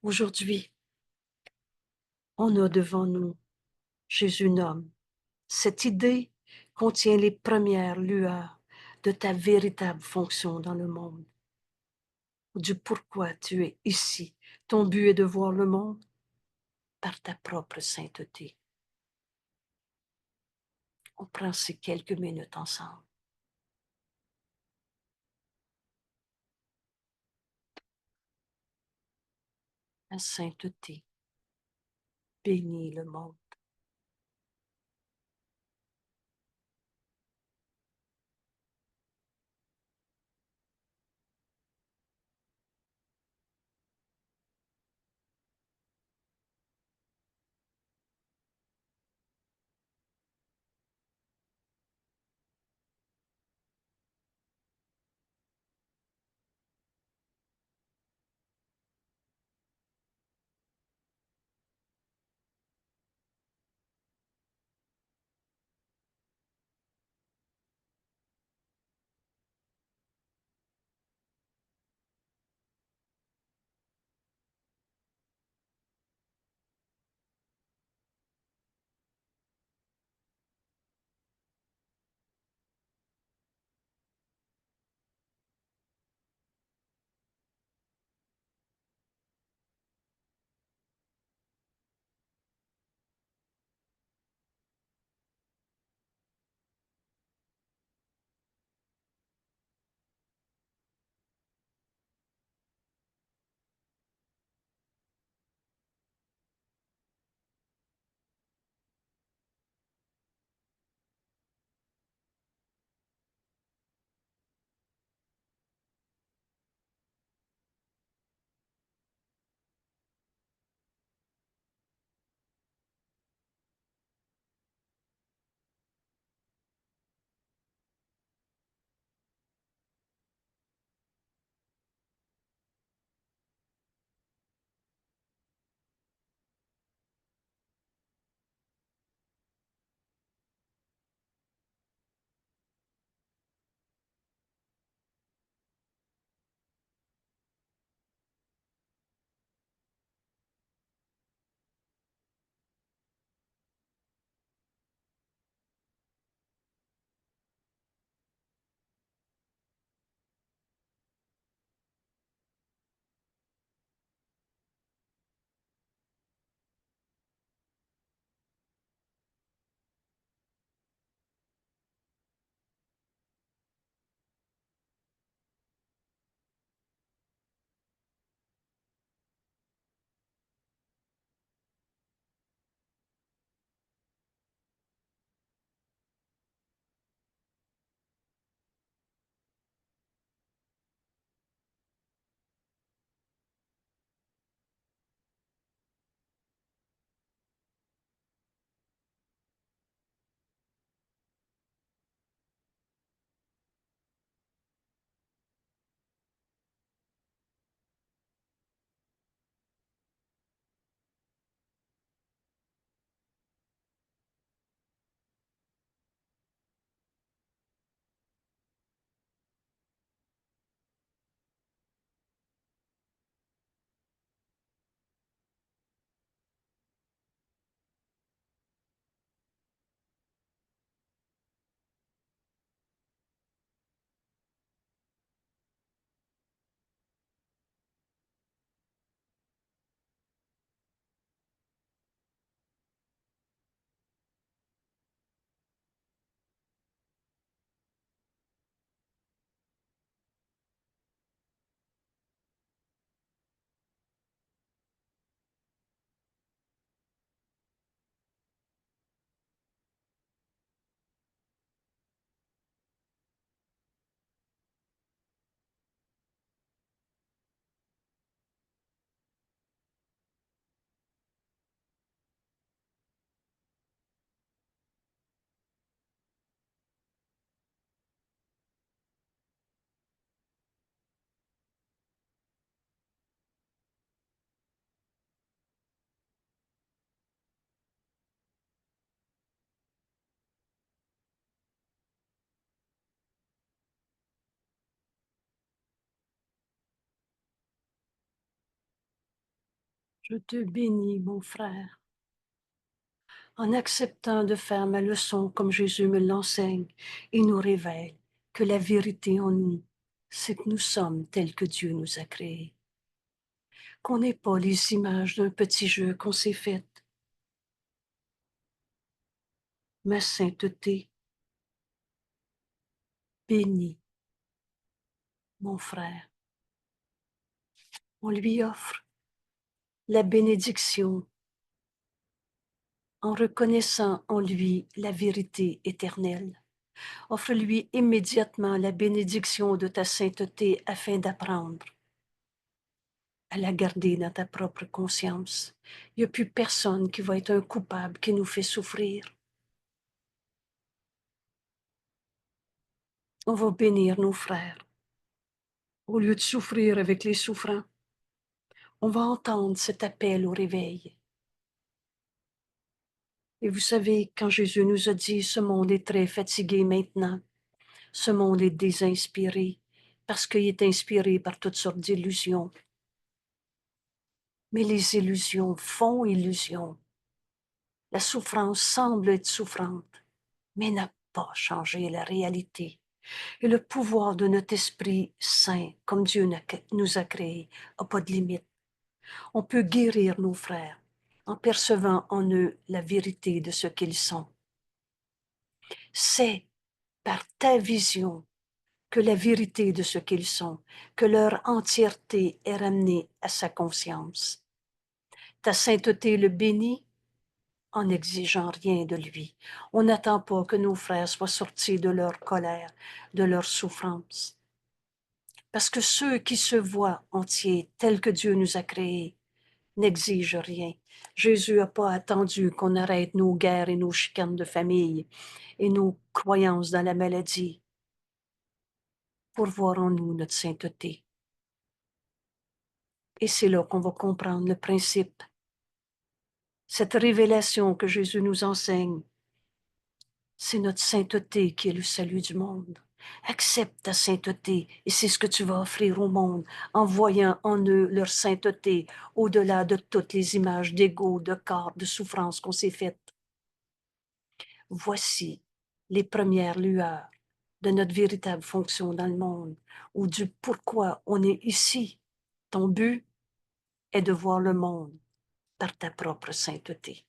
Speaker 1: Aujourd'hui, on a devant nous Jésus nomme. Cette idée contient les premières lueurs de ta véritable fonction dans le monde, du pourquoi tu es ici. Ton but est de voir le monde par ta propre sainteté. On prend ces quelques minutes ensemble. La sainteté bénit le monde. Je te bénis, mon frère, en acceptant de faire ma leçon comme Jésus me l'enseigne et nous révèle que la vérité en nous, c'est que nous sommes tels que Dieu nous a créés, qu'on n'est pas les images d'un petit jeu qu'on s'est fait, Ma sainteté, bénis mon frère. On lui offre la bénédiction en reconnaissant en lui la vérité éternelle. Offre-lui immédiatement la bénédiction de ta sainteté afin d'apprendre à la garder dans ta propre conscience. Il n'y a plus personne qui va être un coupable qui nous fait souffrir. On va bénir nos frères. Au lieu de souffrir avec les souffrants, on va entendre cet appel au réveil. Et vous savez, quand Jésus nous a dit, ce monde est très fatigué maintenant, ce monde est désinspiré, parce qu'il est inspiré par toutes sortes d'illusions. Mais les illusions font illusion. La souffrance semble être souffrante, mais n'a pas changé la réalité. Et le pouvoir de notre esprit saint, comme Dieu nous a créés, n'a pas de limite. On peut guérir nos frères en percevant en eux la vérité de ce qu'ils sont. C'est par ta vision que la vérité de ce qu'ils sont, que leur entièreté est ramenée à sa conscience. Ta sainteté le bénit en n'exigeant rien de lui. On n'attend pas que nos frères soient sortis de leur colère, de leur souffrance. Parce que ceux qui se voient entiers, tels que Dieu nous a créés, n'exigent rien. Jésus n'a pas attendu qu'on arrête nos guerres et nos chicanes de famille et nos croyances dans la maladie pour voir en nous notre sainteté. Et c'est là qu'on va comprendre le principe. Cette révélation que Jésus nous enseigne, c'est notre sainteté qui est le salut du monde. Accepte ta sainteté et c'est ce que tu vas offrir au monde en voyant en eux leur sainteté au-delà de toutes les images d'ego, de corps, de souffrance qu'on s'est faites. Voici les premières lueurs de notre véritable fonction dans le monde ou du pourquoi on est ici. Ton but est de voir le monde par ta propre sainteté.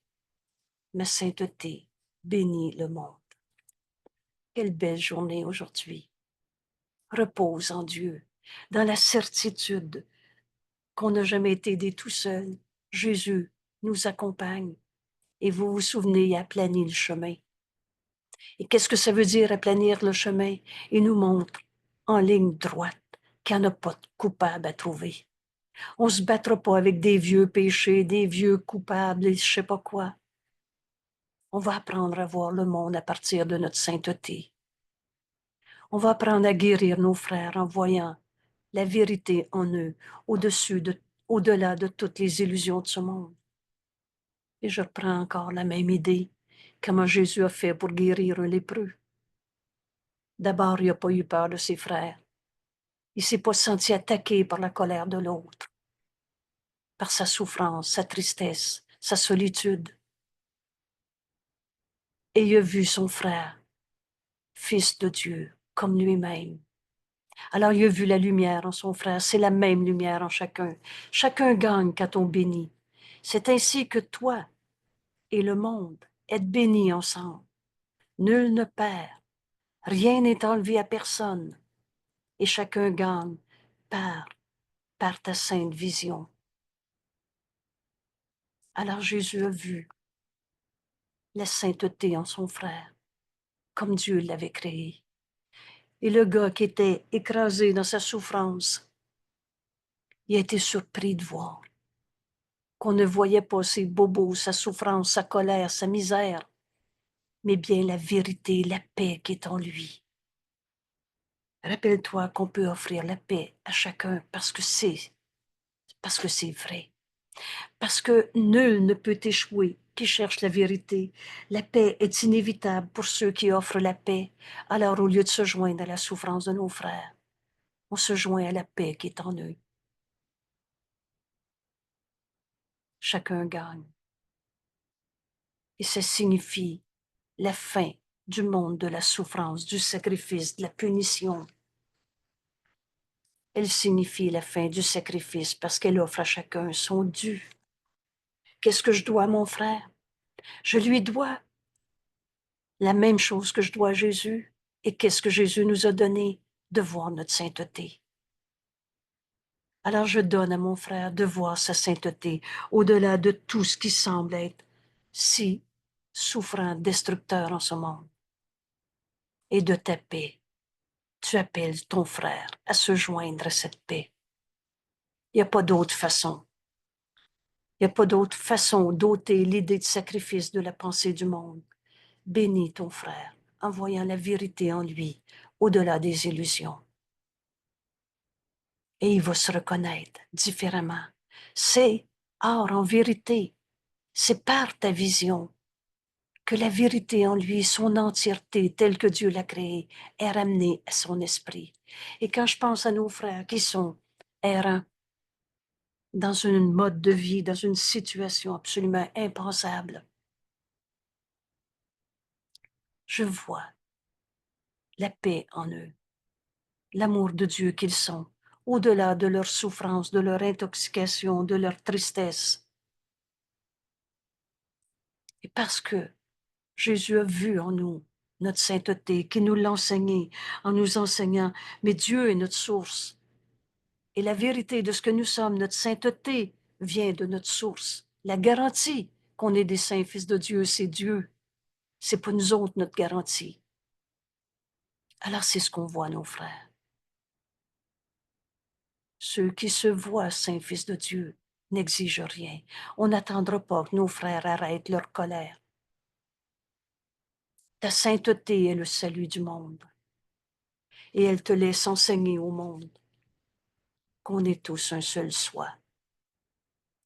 Speaker 1: Ma sainteté bénit le monde. Quelle belle journée aujourd'hui. Repose en Dieu, dans la certitude qu'on n'a jamais été aidé tout seul. Jésus nous accompagne et vous vous souvenez, il aplanit le chemin. Et qu'est-ce que ça veut dire aplanir le chemin? Il nous montre en ligne droite qu'il n'y en a pas de coupable à trouver. On ne se battra pas avec des vieux péchés, des vieux coupables et je ne sais pas quoi. On va apprendre à voir le monde à partir de notre sainteté. On va apprendre à guérir nos frères en voyant la vérité en eux, au-delà de toutes les illusions de ce monde. Et je reprends encore la même idée. Comment Jésus a fait pour guérir un lépreux. D'abord, il n'a pas eu peur de ses frères. Il ne s'est pas senti attaqué par la colère de l'autre, par sa souffrance, sa tristesse, sa solitude. Et il a vu son frère, fils de Dieu, comme lui-même. Alors il a vu la lumière en son frère, c'est la même lumière en chacun. Chacun gagne quand on bénit. C'est ainsi que toi et le monde êtes bénis ensemble. Nul ne perd, rien n'est enlevé à personne, et chacun gagne par ta sainte vision. Alors Jésus a vu la sainteté en son frère, comme Dieu l'avait créé. Et le gars qui était écrasé dans sa souffrance, il a été surpris de voir qu'on ne voyait pas ses bobos, sa souffrance, sa colère, sa misère, mais bien la vérité, la paix qui est en lui. Rappelle-toi qu'on peut offrir la paix à chacun parce que c'est vrai. Parce que nul ne peut échouer qui cherche la vérité. La paix est inévitable pour ceux qui offrent la paix. Alors, au lieu de se joindre à la souffrance de nos frères, on se joint à la paix qui est en eux. Chacun gagne. Et ça signifie la fin du monde de la souffrance, du sacrifice, de la punition. Elle signifie la fin du sacrifice parce qu'elle offre à chacun son dû. Qu'est-ce que je dois à mon frère? Je lui dois la même chose que je dois à Jésus. Et qu'est-ce que Jésus nous a donné? De voir notre sainteté. Alors je donne à mon frère de voir sa sainteté au-delà de tout ce qui semble être si souffrant, destructeur en ce monde. Et de ta paix, tu appelles ton frère à se joindre à cette paix. Il n'y a pas d'autre façon. Il n'y a pas d'autre façon d'ôter l'idée de sacrifice de la pensée du monde. Bénis ton frère en voyant la vérité en lui, au-delà des illusions. Et il va se reconnaître différemment. C'est, or, en vérité, c'est par ta vision que la vérité en lui, son entièreté, telle que Dieu l'a créée, est ramenée à son esprit. Et quand je pense à nos frères qui sont errants, dans un mode de vie, dans une situation absolument impensable, je vois la paix en eux, l'amour de Dieu qu'ils sont, au-delà de leur souffrance, de leur intoxication, de leur tristesse. Et parce que Jésus a vu en nous notre sainteté, qui nous l'a enseigné en nous enseignant, mais Dieu est notre source. Et la vérité de ce que nous sommes, notre sainteté, vient de notre source. La garantie qu'on est des saints fils de Dieu, c'est Dieu. C'est pour nous autres notre garantie. Alors c'est ce qu'on voit, nos frères. Ceux qui se voient saints fils de Dieu n'exigent rien. On n'attendra pas que nos frères arrêtent leur colère. Ta sainteté est le salut du monde. Et elle te laisse enseigner au monde qu'on est tous un seul soi,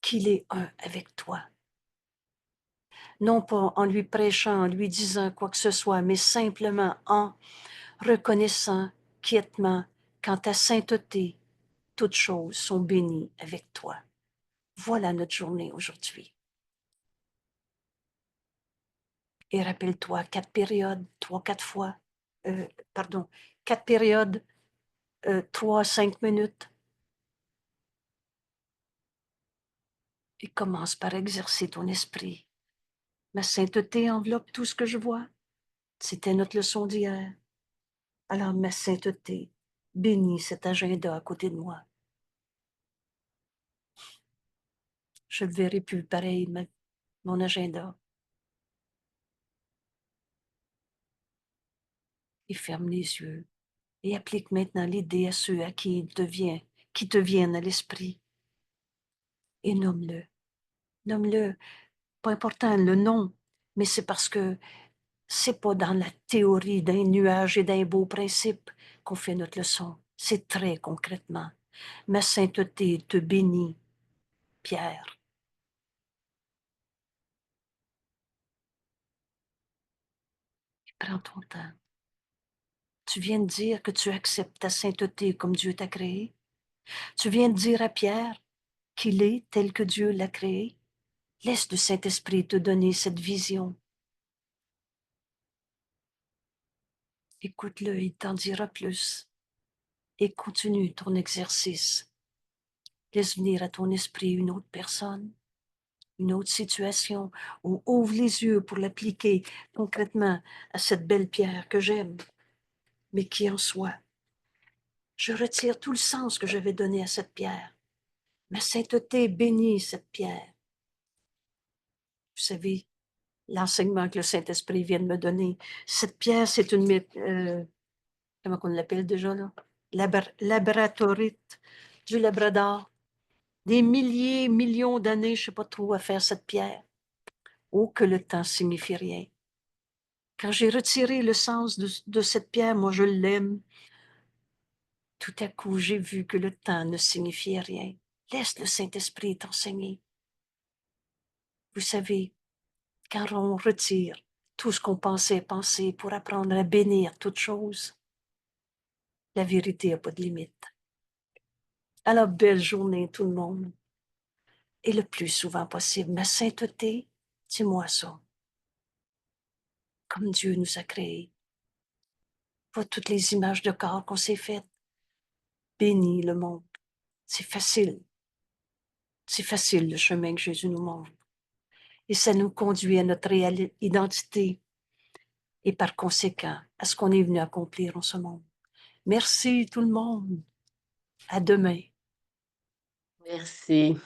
Speaker 1: qu'il est un avec toi. Non pas en lui prêchant, en lui disant quoi que ce soit, mais simplement en reconnaissant quiètement qu'en ta sainteté, toutes choses sont bénies avec toi. Voilà notre journée aujourd'hui. Et rappelle-toi, 4 périodes, 3, 4 fois, euh, pardon, 4 périodes, 3 à 5 minutes. Et commence par exercer ton esprit. Ma sainteté enveloppe tout ce que je vois. C'était notre leçon d'hier. Alors, ma sainteté, bénis cet agenda à côté de moi. Je ne le verrai plus pareil, mon agenda. Et ferme les yeux et applique maintenant l'idée à ceux à qui qui te viennent à l'esprit. Et nomme-le. Nomme-le. Pas important le nom, mais c'est parce que c'est pas dans la théorie d'un nuage et d'un beau principe qu'on fait notre leçon. C'est très concrètement. Ma sainteté te bénit, Pierre. Prends ton temps. Tu viens de dire que tu acceptes ta sainteté comme Dieu t'a créé. Tu viens de dire à Pierre qu'il est tel que Dieu l'a créé. Laisse le Saint-Esprit te donner cette vision. Écoute-le, il t'en dira plus. Et continue ton exercice. Laisse venir à ton esprit une autre personne, une autre situation, ou ouvre les yeux pour l'appliquer concrètement à cette belle pierre que j'aime, mais qui en soit. Je retire tout le sens que j'avais donné à cette pierre. Ma sainteté bénit cette pierre. Vous savez, l'enseignement que le Saint-Esprit vient de me donner, cette pierre, c'est une, comment on l'appelle déjà là? Laboratorite du Labrador. Des milliers, millions d'années, je ne sais pas trop, à faire cette pierre. Oh, que le temps signifie rien. Quand j'ai retiré le sens de cette pierre, moi je l'aime. Tout à coup, j'ai vu que le temps ne signifiait rien. Laisse le Saint-Esprit t'enseigner. Vous savez, quand on retire tout ce qu'on pensait penser pour apprendre à bénir toute chose, la vérité n'a pas de limite. Alors, belle journée tout le monde. Et le plus souvent possible, ma sainteté, dis-moi ça. Comme Dieu nous a créés. Vois toutes les images de corps qu'on s'est faites. Bénis le monde. C'est facile. C'est facile le chemin que Jésus nous montre. Et ça nous conduit à notre réelle identité. et par conséquent à ce qu'on est venu accomplir en ce monde. Merci tout le monde. À demain.
Speaker 2: Merci.